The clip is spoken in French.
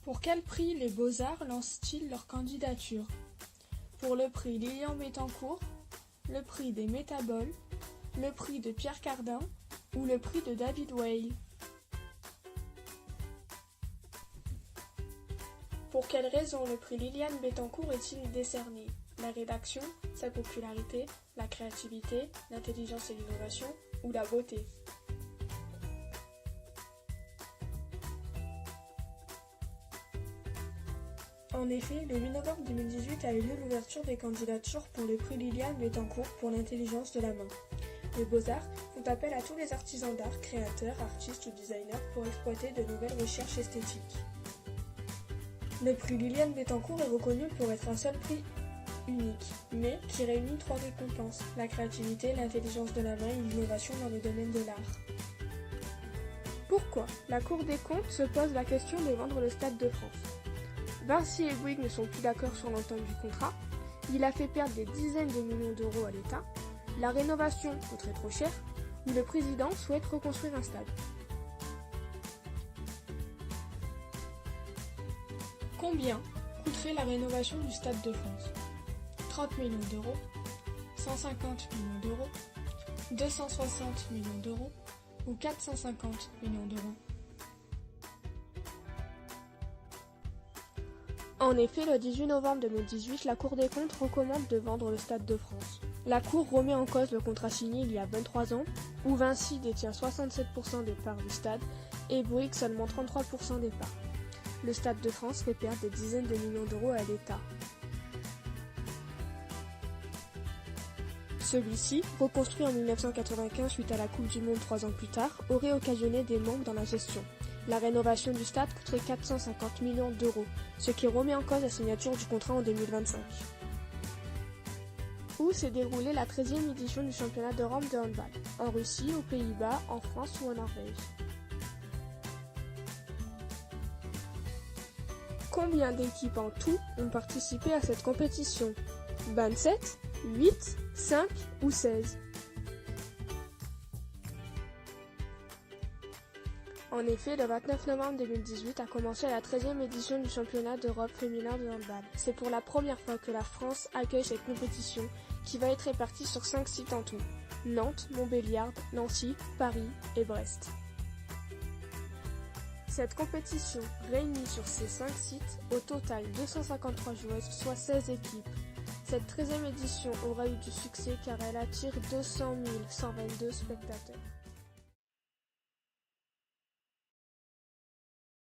Pour quel prix les Beaux-Arts lancent-ils leur candidature? Pour le prix Lilian Bettencourt, le prix des Métaboles, le prix de Pierre Cardin ou le prix de David Weil? Pour quelle raison le prix Liliane Bettencourt est-il décerné? La rédaction, sa popularité, la créativité, l'intelligence et l'innovation ou la beauté? En effet, le 8 novembre 2018 a eu lieu l'ouverture des candidatures pour le prix Liliane Bettencourt pour l'intelligence de la main. Les Beaux-Arts font appel à tous les artisans d'art, créateurs, artistes ou designers pour exploiter de nouvelles recherches esthétiques. Le prix Liliane Bettencourt est reconnu pour être un seul prix unique, mais qui réunit 3 récompenses: la créativité, l'intelligence de la main et l'innovation dans le domaine de l'art. Pourquoi la Cour des comptes se pose la question de vendre le Stade de France? Vinci et Bouygues ne sont plus d'accord sur l'entente du contrat, il a fait perdre des dizaines de millions d'euros à l'État, la rénovation coûterait trop cher, ou le président souhaite reconstruire un stade. Combien coûterait la rénovation du Stade de France? 30 millions d'euros, 150 millions d'euros, 260 millions d'euros ou 450 millions d'euros? En effet, le 18 novembre 2018, la Cour des comptes recommande de vendre le Stade de France. La Cour remet en cause le contrat signé il y a 23 ans, où Vinci détient 67% des parts du stade et Bouygues seulement 33% des parts. Le Stade de France fait perdre des dizaines de millions d'euros à l'État. Celui-ci, reconstruit en 1995 suite à la Coupe du Monde 3 ans plus tard, aurait occasionné des manques dans la gestion. La rénovation du stade coûterait 450 millions d'euros, ce qui remet en cause la signature du contrat en 2025. Où s'est déroulée la 13e édition du championnat d'Europe de handball? En Russie, aux Pays-Bas, en France ou en Norvège? Combien d'équipes en tout ont participé à cette compétition? 27, 8, 5 ou 16? En effet, le 29 novembre 2018 a commencé la 13e édition du championnat d'Europe féminin de handball. C'est pour la première fois que la France accueille cette compétition qui va être répartie sur 5 sites en tout: Nantes, Montbéliard, Nancy, Paris et Brest. Cette compétition réunit sur ces 5 sites au total 253 joueuses, soit 16 équipes. Cette 13e édition aura eu du succès car elle attire 200 122 spectateurs.